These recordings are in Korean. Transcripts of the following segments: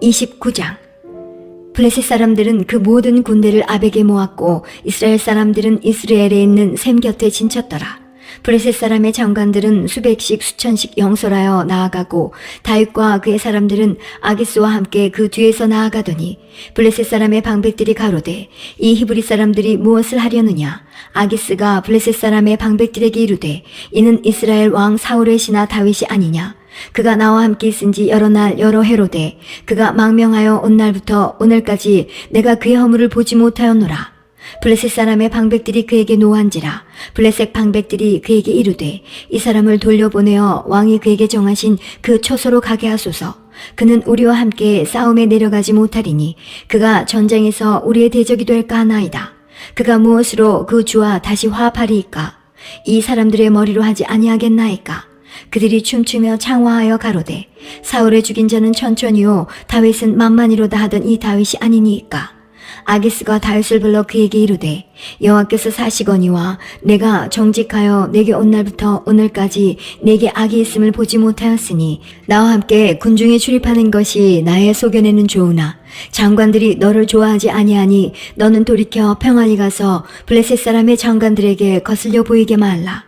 29장. 블레셋 사람들은 그 모든 군대를 아벡에 모았고 이스라엘 사람들은 이스라엘에 있는 셈 곁에 진쳤더라. 블레셋 사람의 장관들은 수백씩 수천씩 영솔하여 나아가고 다윗과 그의 사람들은 아기스와 함께 그 뒤에서 나아가더니 블레셋 사람의 방백들이 가로되 이 히브리 사람들이 무엇을 하려느냐. 아기스가 블레셋 사람의 방백들에게 이르되 이는 이스라엘 왕 사울의 신하 다윗이 아니냐. 그가 나와 함께 있은지 여러 날 여러 해로되 그가 망명하여 온 날부터 오늘까지 내가 그의 허물을 보지 못하였노라. 블레셋 사람의 방백들이 그에게 노한지라. 블레셋 방백들이 그에게 이르되 이 사람을 돌려보내어 왕이 그에게 정하신 그 초소로 가게 하소서. 그는 우리와 함께 싸움에 내려가지 못하리니 그가 전쟁에서 우리의 대적이 될까 하나이다. 그가 무엇으로 그 주와 다시 화합하리이까. 이 사람들의 머리로 하지 아니하겠나이까. 그들이 춤추며 창화하여 가로되 사울의 죽인 자는 천천히요 다윗은 만만히로다 하던 이 다윗이 아니니이까. 아기스가 다윗을 불러 그에게 이르되 여호와께서 사시거니와 내가 정직하여 내게 온 날부터 오늘까지 내게 악이 있음을 보지 못하였으니 나와 함께 군중에 출입하는 것이 나의 소견에는 좋으나 장관들이 너를 좋아하지 아니하니 너는 돌이켜 평안히 가서 블레셋 사람의 장관들에게 거슬려 보이게 말라.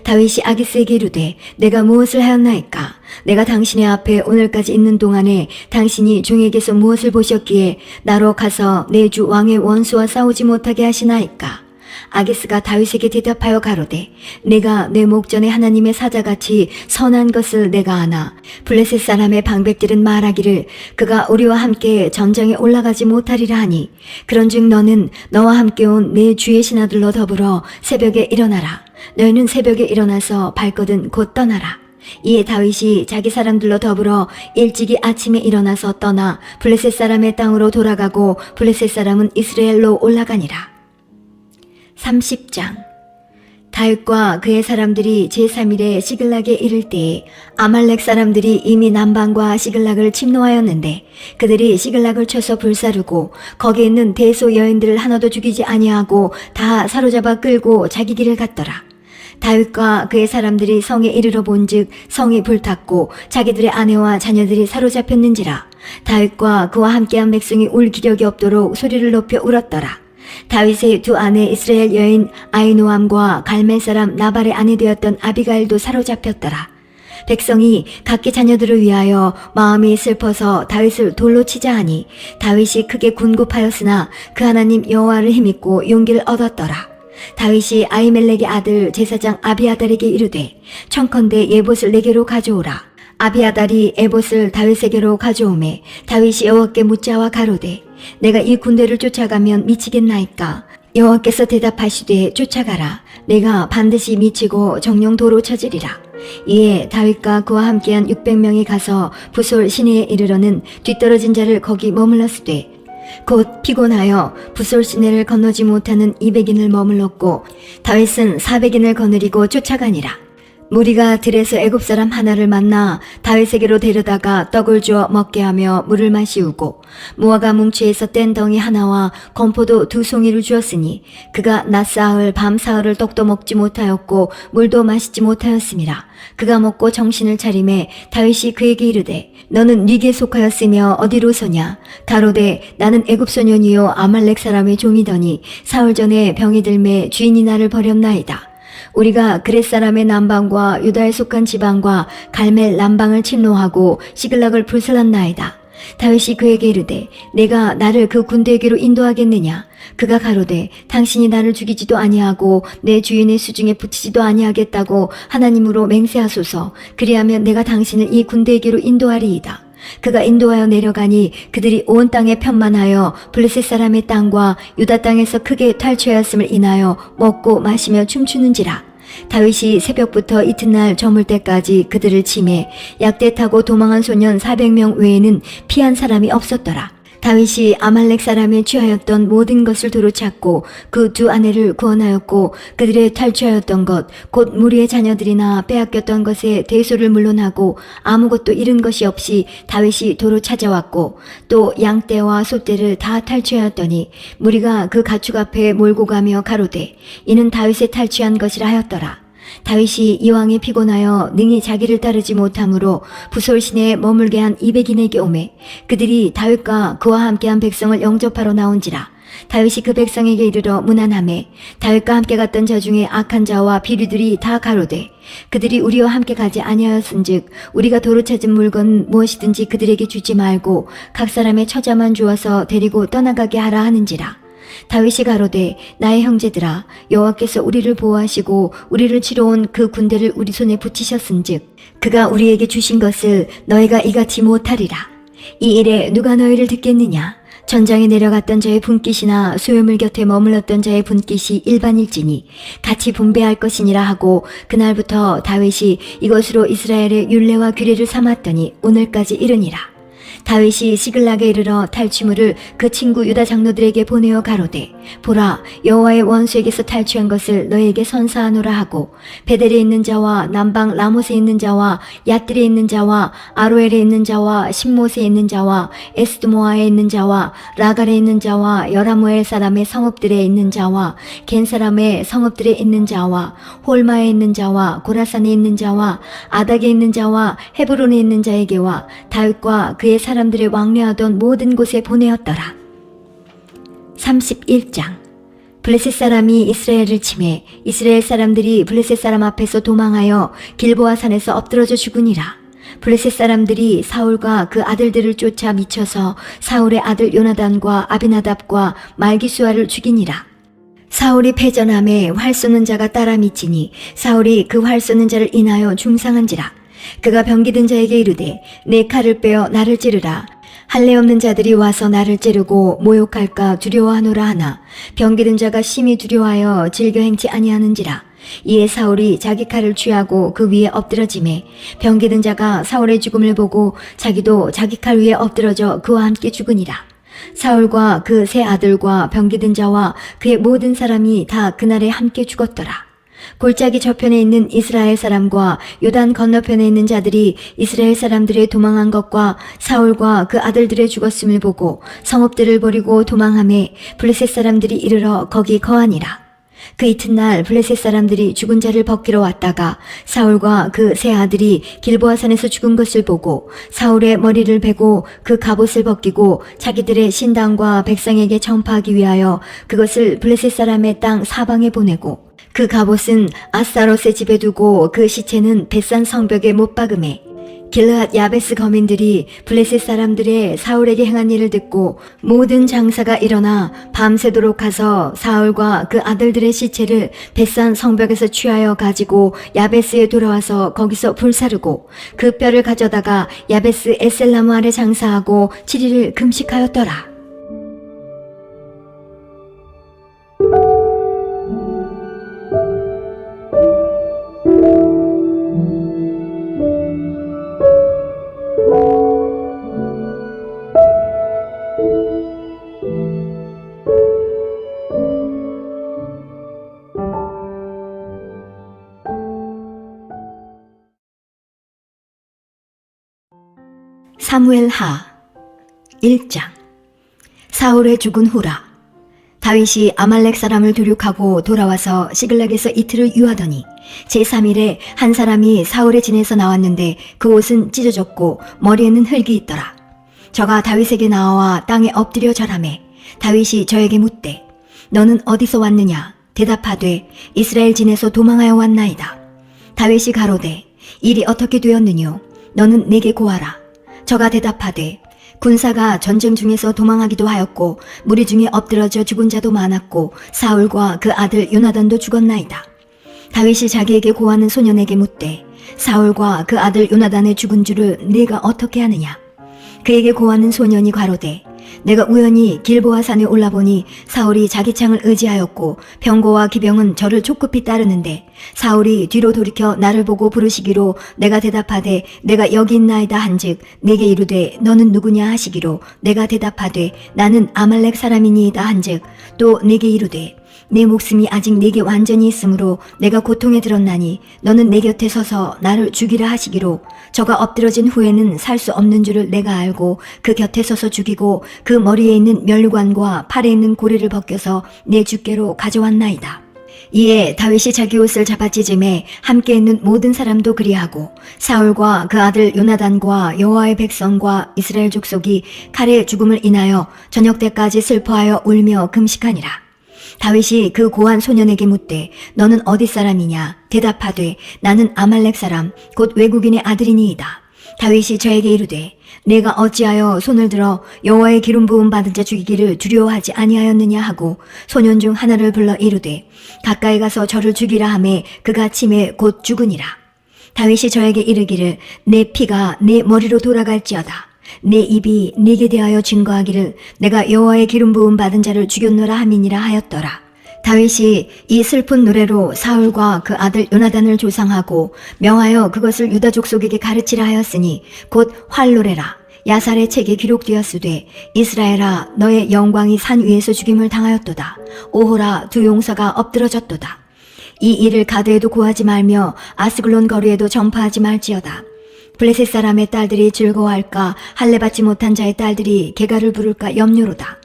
다윗이 아기스에게 이르되 내가 무엇을 하였나이까. 내가 당신의 앞에 오늘까지 있는 동안에 당신이 종에게서 무엇을 보셨기에 나로 가서 내 주 왕의 원수와 싸우지 못하게 하시나이까. 아기스가 다윗에게 대답하여 가로되 내가 내 목전에 하나님의 사자같이 선한 것을 내가 아나. 블레셋 사람의 방백들은 말하기를 그가 우리와 함께 전장에 올라가지 못하리라 하니 그런즉 너는 너와 함께 온 내 주의 신하들로 더불어 새벽에 일어나라. 너희는 새벽에 일어나서 발거든 곧 떠나라. 이에 다윗이 자기 사람들로 더불어 일찍이 아침에 일어나서 떠나 블레셋 사람의 땅으로 돌아가고 블레셋 사람은 이스라엘로 올라가니라. 30장. 다윗과 그의 사람들이 제3일에 시글락에 이를 때에 아말렉 사람들이 이미 남방과 시글락을 침노하였는데 그들이 시글락을 쳐서 불사르고 거기에 있는 대소 여인들을 하나도 죽이지 아니하고 다 사로잡아 끌고 자기 길을 갔더라. 다윗과 그의 사람들이 성에 이르러 본즉 성이 불탔고 자기들의 아내와 자녀들이 사로잡혔는지라. 다윗과 그와 함께한 백성이 울 기력이 없도록 소리를 높여 울었더라. 다윗의 두 아내 이스라엘 여인 아히노암과 갈멜 사람 나발의 아내 되었던 아비가일도 사로잡혔더라. 백성이 각기 자녀들을 위하여 마음이 슬퍼서 다윗을 돌로 치자 하니 다윗이 크게 군고하였으나 그 하나님 여호와를 힘입고 용기를 얻었더라. 다윗이 아히멜렉의 아들 제사장 아비아달에게 이르되 청컨대 에봇을 내게로 가져오라. 아비아달이 에봇을 다윗에게로 가져오매 다윗이 여호와께 묻자와 가로되 내가 이 군대를 쫓아가면 미치겠나이까. 여호와께서 대답하시되 쫓아가라. 내가 반드시 미치고 정령 도로 쳐지리라. 이에 다윗과 그와 함께한 600명이 가서 부솔 시내에 이르러는 뒤떨어진 자를 거기 머물렀으되 곧 피곤하여 부솔 시내를 건너지 못하는 200인을 머물렀고 다윗은 400인을 거느리고 쫓아가니라. 무리가 들에서 애굽 사람 하나를 만나 다윗에게로 데려다가 떡을 주어 먹게 하며 물을 마시우고 무화과 뭉치에서 뗀 덩이 하나와 건포도 2송이를 주었으니 그가 낮 사흘 밤 사흘을 떡도 먹지 못하였고 물도 마시지 못하였음이라. 그가 먹고 정신을 차림에 다윗이 그에게 이르되 너는 네게 속하였으며 어디로 서냐. 가로되 나는 애굽 소년이요 아말렉 사람의 종이더니 사흘 전에 병이 들매 주인이 나를 버렸나이다. 우리가 그렛 사람의 남방과 유다에 속한 지방과 갈멜 남방을 침노하고 시글락을 불살랐나이다. 다윗이 그에게 이르되 내가 나를 그 군대에게로 인도하겠느냐. 그가 가로되 당신이 나를 죽이지도 아니하고 내 주인의 수중에 붙이지도 아니하겠다고 하나님으로 맹세하소서. 그리하면 내가 당신을 이 군대에게로 인도하리이다. 그가 인도하여 내려가니 그들이 온 땅에 편만하여 블레셋 사람의 땅과 유다 땅에서 크게 탈취하였음을 인하여 먹고 마시며 춤추는지라. 다윗이 새벽부터 이튿날 저물 때까지 그들을 치매 약대 타고 도망한 소년 400명 외에는 피한 사람이 없었더라. 다윗이 아말렉 사람에 취하였던 모든 것을 도로 찾고 그 두 아내를 구원하였고 그들의 탈취하였던 것 곧 무리의 자녀들이나 빼앗겼던 것에 대소를 물론하고 아무것도 잃은 것이 없이 다윗이 도로 찾아왔고 또 양떼와 소떼를 다 탈취하였더니 무리가 그 가축 앞에 몰고 가며 가로되 이는 다윗의 탈취한 것이라 하였더라. 다윗이 이왕에 피곤하여 능히 자기를 따르지 못하므로 부솔 시내에 머물게 한 200인에게 오매 그들이 다윗과 그와 함께한 백성을 영접하러 나온지라. 다윗이 그 백성에게 이르러 문안하매 다윗과 함께 갔던 자 중에 악한 자와 비류들이 다 가로되 그들이 우리와 함께 가지 아니하였은즉 우리가 도로 찾은 물건 무엇이든지 그들에게 주지 말고 각 사람의 처자만 주어서 데리고 떠나가게 하라 하는지라. 다윗이 가로되 나의 형제들아 여호와께서 우리를 보호하시고 우리를 치러 온 그 군대를 우리 손에 붙이셨은즉 그가 우리에게 주신 것을 너희가 이같이 못하리라. 이 일에 누가 너희를 듣겠느냐. 전장에 내려갔던 자의 분깃이나 소유물 곁에 머물렀던 자의 분깃이 일반일지니 같이 분배할 것이니라 하고 그날부터 다윗이 이것으로 이스라엘의 율례와 규례를 삼았더니 오늘까지 이르니라. 다윗이 시글락에 이르러 탈취물을 그 친구 유다 장로들에게 보내어 가로되 보라 여호와의 원수에게서 탈취한 것을 너희에게 선사하노라 하고 베델에 있는 자와 남방 라못에 있는 자와 얏들에 있는 자와 아로엘에 있는 자와 신못에 있는 자와 에스드모아에 있는 자와 라갈에 있는 자와 여라무엘 사람의 성읍들에 있는 자와 겐 사람의 성읍들에 있는 자와 홀마에 있는 자와 고라산에 있는 자와 아닥에 있는 자와 헤브론에 있는 자에게와 다윗과 그의 사람들을 왕래하던 모든 곳에 보내었더라. 31장. 블레셋 사람이 이스라엘을 치매 이스라엘 사람들이 블레셋 사람 앞에서 도망하여 길보아 산에서 엎드러져 죽으니라. 블레셋 사람들이 사울과 그 아들들을 쫓아 미쳐서 사울의 아들 요나단과 아비나답과 말기수아를 죽이니라. 사울이 패전함에 활 쏘는 자가 따라 미치니 사울이 그 활 쏘는 자를 인하여 중상한지라. 그가 병기든 자에게 이르되 내 칼을 빼어 나를 찌르라. 할례 없는 자들이 와서 나를 찌르고 모욕할까 두려워하노라 하나 병기든 자가 심히 두려워하여 즐겨 행치 아니하는지라. 이에 사울이 자기 칼을 취하고 그 위에 엎드러지매 병기든 자가 사울의 죽음을 보고 자기도 자기 칼 위에 엎드러져 그와 함께 죽으니라. 사울과 그 세 아들과 병기든 자와 그의 모든 사람이 다 그날에 함께 죽었더라. 골짜기 저편에 있는 이스라엘 사람과 요단 건너편에 있는 자들이 이스라엘 사람들의 도망한 것과 사울과 그 아들들의 죽었음을 보고 성읍들을 버리고 도망하매 블레셋 사람들이 이르러 거기 거하니라. 그 이튿날 블레셋 사람들이 죽은 자를 벗기러 왔다가 사울과 그 세 아들이 길보아 산에서 죽은 것을 보고 사울의 머리를 베고 그 갑옷을 벗기고 자기들의 신당과 백성에게 전파하기 위하여 그것을 블레셋 사람의 땅 사방에 보내고 그 갑옷은 아스타롯의 집에 두고 그 시체는 벳산 성벽에 못 박음에 길르앗 야베스 거민들이 블레셋 사람들의 사울에게 행한 일을 듣고 모든 장사가 일어나 밤새도록 가서 사울과 그 아들들의 시체를 벳산 성벽에서 취하여 가지고 야베스에 돌아와서 거기서 불사르고 그 뼈를 가져다가 야베스 에셀나무 아래 장사하고 7일을 금식하였더라. 사무엘하 1장. 사울의 죽은 후라. 다윗이 아말렉 사람을 두륙하고 돌아와서 시글락에서 이틀을 유하더니 제3일에 한 사람이 사울의 진에서 나왔는데 그 옷은 찢어졌고 머리에는 흙이 있더라. 저가 다윗에게 나와 땅에 엎드려 절하매 다윗이 저에게 묻되 너는 어디서 왔느냐? 대답하되 이스라엘 진에서 도망하여 왔나이다. 다윗이 가로되 일이 어떻게 되었느뇨? 너는 내게 고하라. 저가 대답하되 군사가 전쟁 중에서 도망하기도 하였고 무리 중에 엎드러져 죽은 자도 많았고 사울과 그 아들 요나단도 죽었나이다. 다윗이 자기에게 고하는 소년에게 묻되 사울과 그 아들 요나단의 죽은 줄을 네가 어떻게 아느냐? 그에게 고하는 소년이 가로되 내가 우연히 길보아 산에 올라보니 사울이 자기 창을 의지하였고 병거와 기병은 저를 촉급히 따르는데 사울이 뒤로 돌이켜 나를 보고 부르시기로 내가 대답하되 내가 여기 있나이다 한즉 내게 이르되 너는 누구냐 하시기로 내가 대답하되 나는 아말렉 사람이니이다 한즉 또 내게 이르되 내 목숨이 아직 내게 완전히 있으므로 내가 고통에 들었나니 너는 내 곁에 서서 나를 죽이라 하시기로 저가 엎드러진 후에는 살 수 없는 줄을 내가 알고 그 곁에 서서 죽이고 그 머리에 있는 멸관과 팔에 있는 고리를 벗겨서 내 주께로 가져왔나이다. 이에 다윗이 자기 옷을 잡아 찢음에 함께 있는 모든 사람도 그리하고 사울과 그 아들 요나단과 여호와의 백성과 이스라엘 족속이 칼의 죽음을 인하여 저녁 때까지 슬퍼하여 울며 금식하니라. 다윗이 그 고한 소년에게 묻되 너는 어디 사람이냐? 대답하되 나는 아말렉 사람 곧 외국인의 아들이니이다. 다윗이 저에게 이르되 내가 어찌하여 손을 들어 여호와의 기름 부음 받은 자 죽이기를 두려워하지 아니하였느냐 하고 소년 중 하나를 불러 이르되 가까이 가서 저를 죽이라 하매 그가 침에 곧 죽으니라. 다윗이 저에게 이르기를 내 피가 내 머리로 돌아갈지어다. 내 입이 네게 대하여 증거하기를 내가 여호와의 기름 부음 받은 자를 죽였노라 함이니라 하였더라. 다윗이 이 슬픈 노래로 사울과 그 아들 요나단을 조상하고 명하여 그것을 유다 족속에게 가르치라 하였으니 곧 활노래라. 야살의 책에 기록되었으되 이스라엘아 너의 영광이 산 위에서 죽임을 당하였도다. 오호라 두 용사가 엎드러졌도다. 이 일을 가드에도 고하지 말며 아스글론 거리에도 전파하지 말지어다. 블레셋 사람의 딸들이 즐거워할까 할례 받지 못한 자의 딸들이 개가를 부를까 염려로다.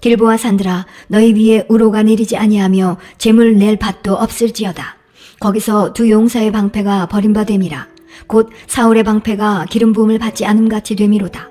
길보아 산들아 너희 위에 우로가 내리지 아니하며 재물 낼 밭도 없을지어다. 거기서 두 용사의 방패가 버림받음이라. 곧 사울의 방패가 기름 부음을 받지 않음같이 되미로다.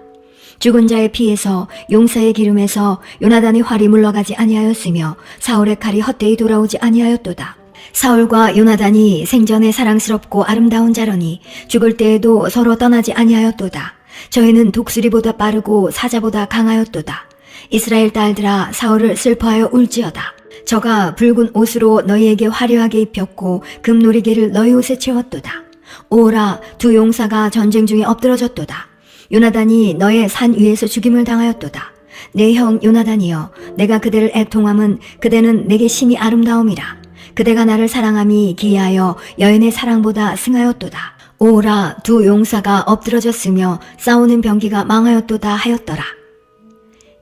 죽은 자의 피에서 용사의 기름에서 요나단의 활이 물러가지 아니하였으며 사울의 칼이 헛되이 돌아오지 아니하였도다. 사울과 요나단이 생전에 사랑스럽고 아름다운 자러니 죽을 때에도 서로 떠나지 아니하였도다. 저희는 독수리보다 빠르고 사자보다 강하였도다. 이스라엘 딸들아 사울을 슬퍼하여 울지어다. 저가 붉은 옷으로 너희에게 화려하게 입혔고 금놀이개를 너희 옷에 채웠도다. 오라 두 용사가 전쟁 중에 엎드러졌도다. 요나단이 너의 산 위에서 죽임을 당하였도다. 내 형 요나단이여 내가 그대를 애통함은 그대는 내게 심히 아름다움이라. 그대가 나를 사랑함이 기이하여 여인의 사랑보다 승하였도다. 오라 두 용사가 엎드러졌으며 싸우는 병기가 망하였도다 하였더라.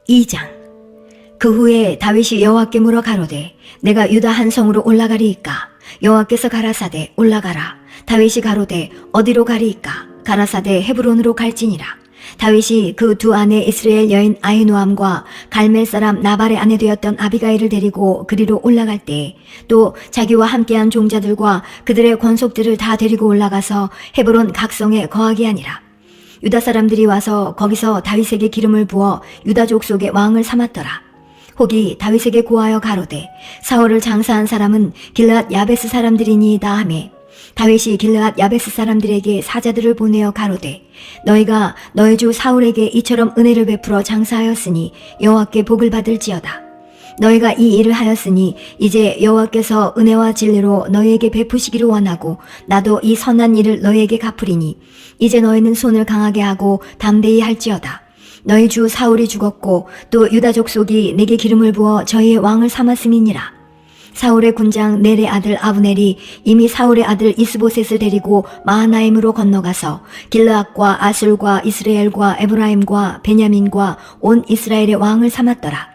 2장. 그 후에 다윗이 여호와께 물어 가로되 내가 유다 한 성으로 올라가리이까? 여호와께서 가라사대 올라가라. 다윗이 가로되 어디로 가리이까? 가라사대 헤브론으로 갈지니라. 다윗이 그 두 아내 이스라엘 여인 아히노암과 갈멜 사람 나발의 아내 되었던 아비가일을 데리고 그리로 올라갈 때 또 자기와 함께한 종자들과 그들의 권속들을 다 데리고 올라가서 헤브론 각성에 거하게 하니라. 유다 사람들이 와서 거기서 다윗에게 기름을 부어 유다 족속의 왕을 삼았더라. 혹이 다윗에게 고하여 가로되 사울을 장사한 사람은 길르앗 야베스 사람들이니이다 하매 다윗이 길르앗 야베스 사람들에게 사자들을 보내어 가로되 너희가 너희 주 사울에게 이처럼 은혜를 베풀어 장사하였으니 여호와께 복을 받을지어다. 너희가 이 일을 하였으니 이제 여호와께서 은혜와 진리로 너희에게 베푸시기를 원하고 나도 이 선한 일을 너희에게 갚으리니 이제 너희는 손을 강하게 하고 담대히 할지어다. 너희 주 사울이 죽었고 또 유다 족속이 내게 기름을 부어 저희의 왕을 삼았음이니라. 사울의 군장 넬의 아들 아브넬이 이미 사울의 아들 이스보셋을 데리고 마하나임으로 건너가서 길르앗과 아술과 이스라엘과 에브라임과 베냐민과 온 이스라엘의 왕을 삼았더라.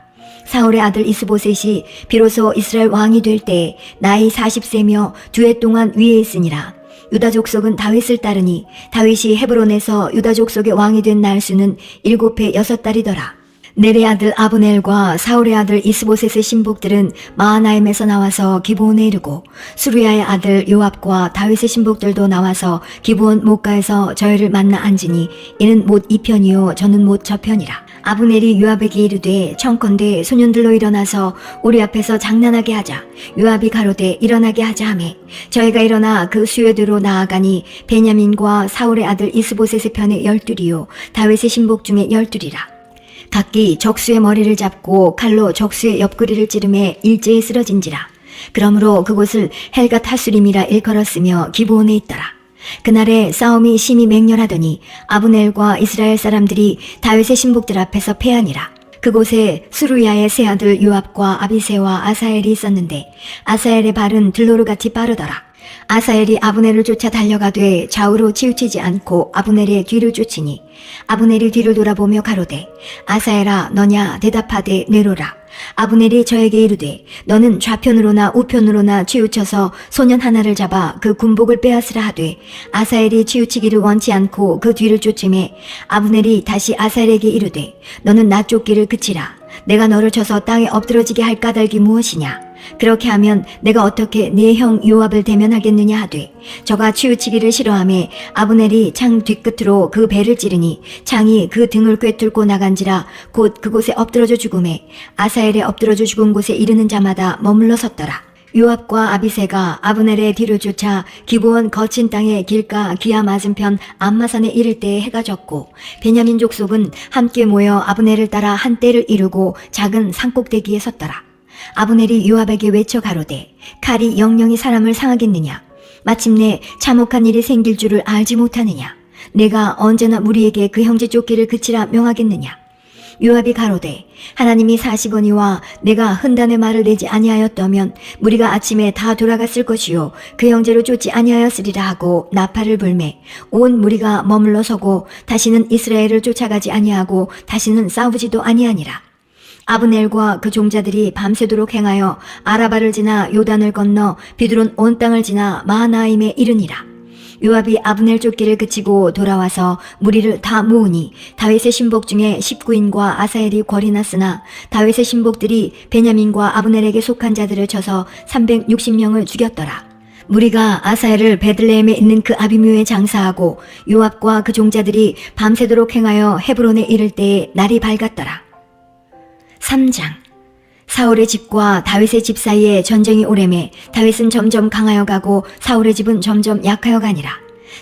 사울의 아들 이스보셋이 비로소 이스라엘 왕이 될 때에 나이 40세며 두 해 동안 위에 있으니라. 유다 족속은 다윗을 따르니 다윗이 헤브론에서 유다 족속의 왕이 된 날수는 7해 6달이더라. 넬의 아들 아브넬과 사울의 아들 이스보셋의 신복들은 마하나임에서 나와서 기브온에 이르고 수르야의 아들 요압과 다윗의 신복들도 나와서 기브온 목가에서 저희를 만나 앉으니 이는 못 이편이요 저는 못 저편이라. 아브넬이 요압에게 이르되 청컨대 소년들로 일어나서 우리 앞에서 장난하게 하자. 요압이 가로되 일어나게 하자 하매 저희가 일어나 그 수요대로 나아가니 베냐민과 사울의 아들 이스보셋의 편에 12이요 다윗의 신복 중에 12이라. 각기 적수의 머리를 잡고 칼로 적수의 옆구리를 찌르매 일제히 쓰러진지라. 그러므로 그곳을 헬갓 하수림이라 일컬었으며 기브온에 있더라. 그날에 싸움이 심히 맹렬하더니 아브넬과 이스라엘 사람들이 다윗의 신복들 앞에서 패하니라. 그곳에 수루야의 세 아들 요압과 아비새와 아사엘이 있었는데 아사엘의 발은 들로르같이 빠르더라. 아사엘이 아브넬을 쫓아 달려가되 좌우로 치우치지 않고 아브넬의 뒤를 쫓으니 아브넬이 뒤를 돌아보며 가로되 아사엘아 너냐 대답하되 뇌로라. 아브넬이 저에게 이르되 너는 좌편으로나 우편으로나 치우쳐서 소년 하나를 잡아 그 군복을 빼앗으라 하되 아사엘이 치우치기를 원치 않고 그 뒤를 쫓음에 아브넬이 다시 아사엘에게 이르되 너는 나 쫓기를 그치라. 내가 너를 쳐서 땅에 엎드러지게 할 까닭이 무엇이냐? 그렇게 하면 내가 어떻게 내 형 요압을 대면하겠느냐 하되 저가 치우치기를 싫어하며 아브넬이 창 뒤끝으로 그 배를 찌르니 창이 그 등을 꿰뚫고 나간지라 곧 그곳에 엎드러져 죽음에 아사엘에 엎드러져 죽은 곳에 이르는 자마다 머물러 섰더라. 요압과 아비새가 아브넬의 뒤를 쫓아 기브온 거친 땅의 길가 기아 맞은편 암마산에 이를 때에 해가 졌고 베냐민 족속은 함께 모여 아브넬을 따라 한때를 이루고 작은 산꼭대기에 섰더라. 아브넬이 요압에게 외쳐 가로되 칼이 영영이 사람을 상하겠느냐? 마침내 참혹한 일이 생길 줄을 알지 못하느냐? 내가 언제나 무리에게 그 형제 쫓기를 그치라 명하겠느냐? 요압이 가로되 하나님이 사시거니와 내가 흔단의 말을 내지 아니하였다면 무리가 아침에 다 돌아갔을 것이요 그 형제를 쫓지 아니하였으리라 하고 나팔을 불매 온 무리가 머물러 서고 다시는 이스라엘을 쫓아가지 아니하고 다시는 싸우지도 아니하니라. 아브넬과 그 종자들이 밤새도록 행하여 아라바를 지나 요단을 건너 비두론 온 땅을 지나 마하나임에 이르니라. 요압이 아브넬 쫓기를 그치고 돌아와서 무리를 다 모으니 다윗의 신복 중에 19인과 아사엘이 궐이 났으나 다윗의 신복들이 베냐민과 아브넬에게 속한 자들을 쳐서 360명을 죽였더라. 무리가 아사엘을 베들레헴에 있는 그 아비뮤에 장사하고 요압과 그 종자들이 밤새도록 행하여 헤브론에 이를 때에 날이 밝았더라. 3장. 사울의 집과 다윗의 집 사이에 전쟁이 오래매 다윗은 점점 강하여 가고 사울의 집은 점점 약하여 가니라.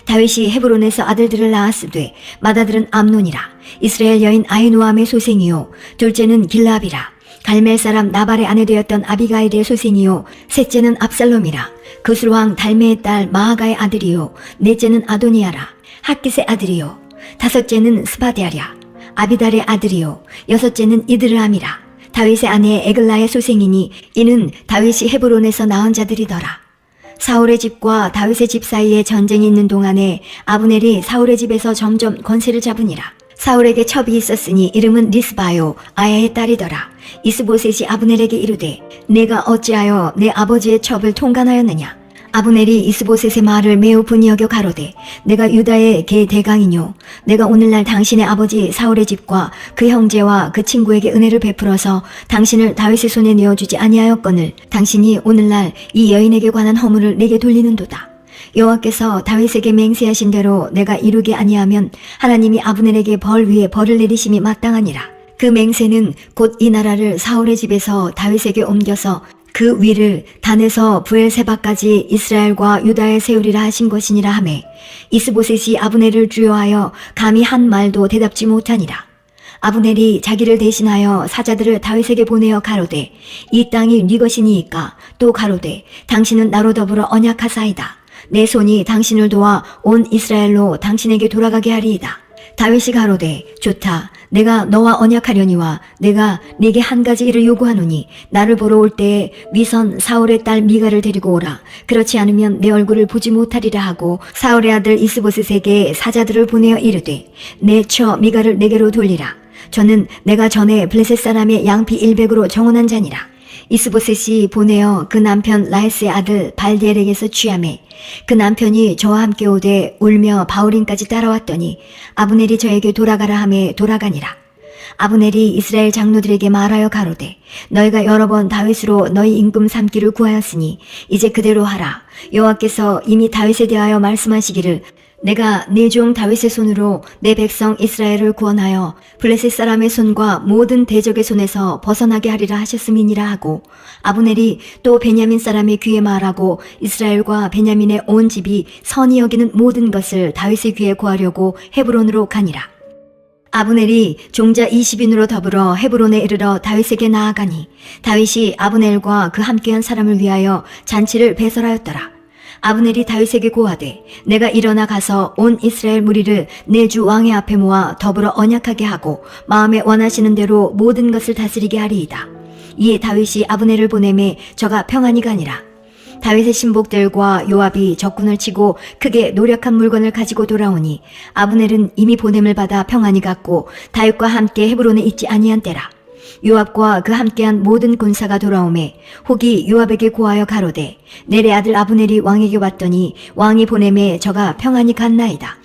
다윗이 헤브론에서 아들들을 낳았으되 맏아들은 암논이라. 이스라엘 여인 아히노암의 소생이요 둘째는 길라압이라. 갈멜 사람 나발의 아내 되었던 아비가일의 소생이요 셋째는 압살롬이라. 그술왕 달메의 딸 마아가의 아들이요 넷째는 아도니아라. 핫깃의 아들이요 다섯째는 스바데아랴. 아비달의 아들이요 여섯째는 이드르함이라. 다윗의 아내 에글라의 소생이니 이는 다윗이 헤브론에서 낳은 자들이더라. 사울의 집과 다윗의 집 사이에 전쟁이 있는 동안에 아브넬이 사울의 집에서 점점 권세를 잡으니라. 사울에게 첩이 있었으니 이름은 리스바요 아야의 딸이더라. 이스보셋이 아브넬에게 이르되 내가 어찌하여 내 아버지의 첩을 통간하였느냐? 아브넬이 이스보셋의 말을 매우 분이 여겨 가로되 내가 유다의 개 대강이뇨 내가 오늘날 당신의 아버지 사울의 집과 그 형제와 그 친구에게 은혜를 베풀어서 당신을 다윗의 손에 내어주지 아니하였거늘 당신이 오늘날 이 여인에게 관한 허물을 내게 돌리는도다. 여호와께서 다윗에게 맹세하신 대로 내가 이루게 아니하면 하나님이 아브넬에게 벌 위에 벌을 내리심이 마땅하니라. 그 맹세는 곧 이 나라를 사울의 집에서 다윗에게 옮겨서 그 위를 단에서 브엘세바까지 이스라엘과 유다에 세우리라 하신 것이니라 하매 이스보셋이 아브넬을 주여하여 감히 한 말도 대답지 못하니라. 아브넬이 자기를 대신하여 사자들을 다윗에게 보내어 가로되 이 땅이 네 것이니이까 또 가로되 당신은 나로 더불어 언약하사이다. 내 손이 당신을 도와 온 이스라엘로 당신에게 돌아가게 하리이다. 다윗이 가로되 좋다. 내가 너와 언약하려니와 내가 네게 한 가지 일을 요구하노니 나를 보러 올 때에 위선 사울의 딸 미가를 데리고 오라. 그렇지 않으면 내 얼굴을 보지 못하리라 하고 사울의 아들 이스보셋에게 사자들을 보내어 이르되 내 처 미가를 내게로 돌리라. 저는 내가 전에 블레셋 사람의 양피 100으로 정원한 자니라. 이스보셋이 보내어 그 남편 라이스의 아들 발디엘에게서 취하매 그 남편이 저와 함께 오되 울며 바울임까지 따라왔더니 아브넬이 저에게 돌아가라 하매 돌아가니라. 아브넬이 이스라엘 장로들에게 말하여 가로되 너희가 여러 번 다윗으로 너희 임금 삼기를 구하였으니 이제 그대로 하라. 여호와께서 이미 다윗에 대하여 말씀하시기를 내가 내 종 다윗의 손으로 내 백성 이스라엘을 구원하여 블레셋 사람의 손과 모든 대적의 손에서 벗어나게 하리라 하셨음이니라 하고 아브넬이 또 베냐민 사람의 귀에 말하고 이스라엘과 베냐민의 온 집이 선히 여기는 모든 것을 다윗의 귀에 구하려고 헤브론으로 가니라. 아브넬이 종자 20인으로 더불어 헤브론에 이르러 다윗에게 나아가니 다윗이 아브넬과 그 함께한 사람을 위하여 잔치를 배설하였더라. 아브넬이 다윗에게 고하되 내가 일어나 가서 온 이스라엘 무리를 내 주 왕의 앞에 모아 더불어 언약하게 하고 마음에 원하시는 대로 모든 것을 다스리게 하리이다. 이에 다윗이 아브넬을 보내매 저가 평안히 가니라. 다윗의 신복들과 요압이 적군을 치고 크게 노력한 물건을 가지고 돌아오니 아브넬은 이미 보냄을 받아 평안히 갔고 다윗과 함께 헤브론에 있지 아니한 때라. 요압과 그 함께한 모든 군사가 돌아오매 혹이 요압에게 고하여 가로되 넬의 아들 아브넬이 왕에게 왔더니 왕이 보내매 저가 평안히 갔나이다.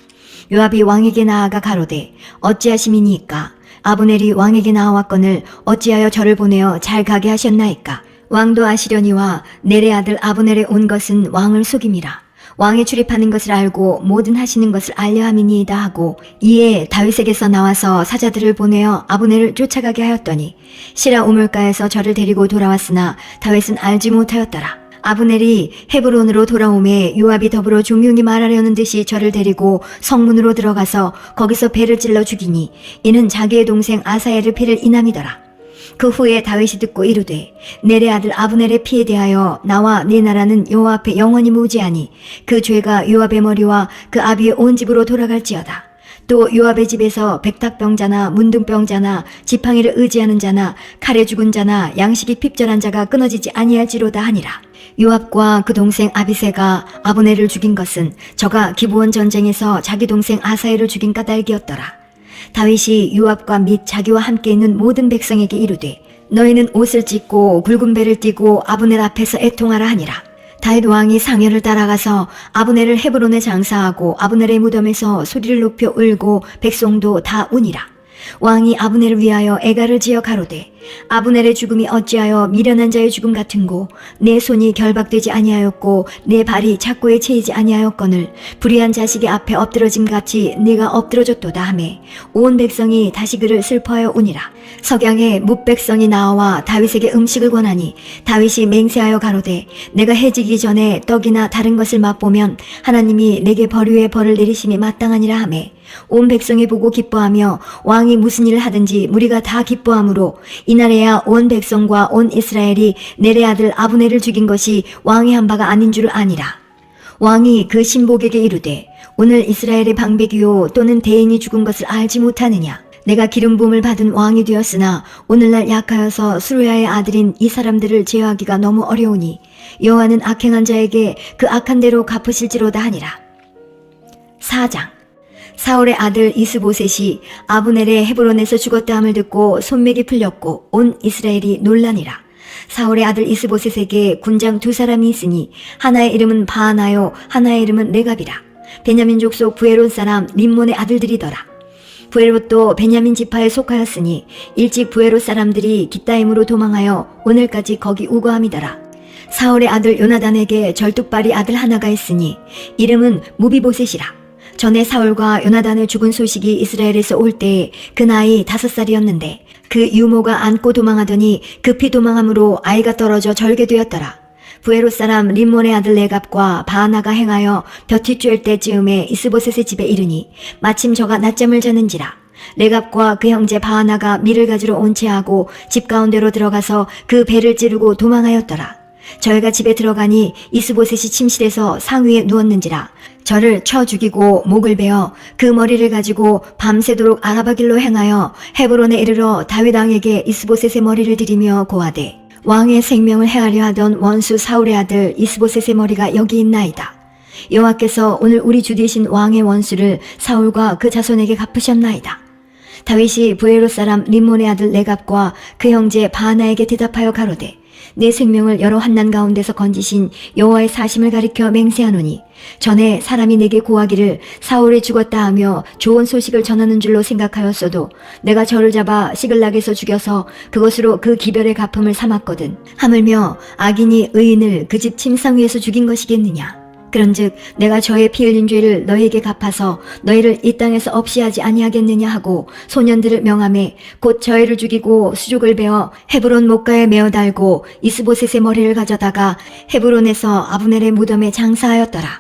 요압이 왕에게 나아가 가로되 어찌하심이니이까? 아브넬이 왕에게 나아왔거늘 어찌하여 저를 보내어 잘 가게 하셨나이까? 왕도 아시려니와 넬의 아들 아브넬에 온 것은 왕을 속임이라. 왕이 출입하는 것을 알고 모든 하시는 것을 알려 함이니이다 하고, 이에 다윗에게서 나와서 사자들을 보내어 아브넬을 쫓아가게 하였더니 시라 우물가에서 저를 데리고 돌아왔으나 다윗은 알지 못하였더라. 아브넬이 헤브론으로 돌아오매 요압이 더불어 종용이 말하려는 듯이 저를 데리고 성문으로 들어가서 거기서 배를 찔러 죽이니 이는 자기의 동생 아사엘의 피를 인함이더라. 그 후에 다윗이 듣고 이르되, 넬의 아들 아브넬의 피에 대하여 나와 네 나라는 여호와 앞에 영원히 무지하니 그 죄가 요압의 머리와 그 아비의 온 집으로 돌아갈지어다. 또 요압의 집에서 백탁병자나 문둥병자나 지팡이를 의지하는 자나 칼에 죽은 자나 양식이 핍절한 자가 끊어지지 아니할지로다 하니라. 요압과 그 동생 아비새가 아브넬을 죽인 것은 저가 기브온 전쟁에서 자기 동생 아사엘을 죽인 까닭이었더라. 다윗이 요압과 및 자기와 함께 있는 모든 백성에게 이르되, 너희는 옷을 찢고 굵은 배를 띠고 아브넬 앞에서 애통하라 하니라. 다윗 왕이 상여를 따라가서 아브넬을 헤브론에 장사하고 아브넬의 무덤에서 소리를 높여 울고 백성도 다 우니라. 왕이 아브넬을 위하여 애가를 지어 가로되, 아브넬의 죽음이 어찌하여 미련한 자의 죽음 같은고, 내 손이 결박되지 아니하였고 내 발이 착고에 채이지 아니하였거늘 불의한 자식이 앞에 엎드러짐 같이 네가 엎드러졌도다 하매 온 백성이 다시 그를 슬퍼하여 우니라. 석양에 뭇백성이 나와 다윗에게 음식을 권하니 다윗이 맹세하여 가로되, 내가 해지기 전에 떡이나 다른 것을 맛보면 하나님이 내게 벌 위에 벌을 내리심이 마땅하니라 하매 온 백성이 보고 기뻐하며 왕이 무슨 일을 하든지 무리가 다 기뻐하므로 이날에야 온 백성과 온 이스라엘이 넬의 아들 아브넬을 죽인 것이 왕이 한 바가 아닌 줄을 아니라. 왕이 그 신복에게 이르되, 오늘 이스라엘의 방백이요 또는 대인이 죽은 것을 알지 못하느냐? 내가 기름 부음을 받은 왕이 되었으나 오늘날 약하여서 수르야의 아들인 이 사람들을 제어하기가 너무 어려우니 여호와는 악행한 자에게 그 악한 대로 갚으실지로다 하니라. 4장. 사울의 아들 이스보셋이 아브넬의 헤브론에서 죽었다 함을 듣고 손맥이 풀렸고 온 이스라엘이 놀라니라. 사울의 아들 이스보셋에게 군장 2사람이 있으니 하나의 이름은 바하나요 하나의 이름은 레갑이라. 베냐민 족속 부에롯 사람 림몬의 아들들이더라. 부에롯도 베냐민 지파에 속하였으니 일찍 부에롯 사람들이 깃다임으로 도망하여 오늘까지 거기 우거함이더라. 사울의 아들 요나단에게 절뚝발이 아들 하나가 있으니 이름은 무비보셋이라. 전에 사울과 요나단의 죽은 소식이 이스라엘에서 올 때에 그 나이 5살이었는데 그 유모가 안고 도망하더니 급히 도망함으로 아이가 떨어져 절개되었더라. 부에롯 사람 림몬의 아들 레갑과 바하나가 행하여 볕이 쬐을 때쯤에 이스보셋의 집에 이르니 마침 저가 낮잠을 자는지라. 레갑과 그 형제 바하나가 밀을 가지러 온 채하고 집 가운데로 들어가서 그 배를 찌르고 도망하였더라. 저희가 집에 들어가니 이스보셋이 침실에서 상위에 누웠는지라. 저를 쳐 죽이고 목을 베어 그 머리를 가지고 밤새도록 아라바 길로 행하여 헤브론에 이르러 다윗 왕에게 이스보셋의 머리를 들이며 고하되, 왕의 생명을 해하려 하던 원수 사울의 아들 이스보셋의 머리가 여기 있나이다. 여호와께서 오늘 우리 주 되신 왕의 원수를 사울과 그 자손에게 갚으셨나이다. 다윗이 부에롯 사람 림몬의 아들 레갑과 그 형제 바하나에게 대답하여 가로되, 내 생명을 여러 환난 가운데서 건지신 여호와의 사심을 가리켜 맹세하노니 전에 사람이 내게 고하기를 사울이 죽었다 하며 좋은 소식을 전하는 줄로 생각하였어도 내가 저를 잡아 시글락에서 죽여서 그것으로 그 기별의 갚음을 삼았거든. 하물며 악인이 의인을 그 집 침상 위에서 죽인 것이겠느냐? 그런즉 내가 저의 피 흘린 죄를 너희에게 갚아서 너희를 이 땅에서 없이 하지 아니하겠느냐 하고 소년들을 명하매 곧 저희를 죽이고 수족을 베어 헤브론 목가에 메어 달고 이스보셋의 머리를 가져다가 헤브론에서 아브넬의 무덤에 장사하였더라.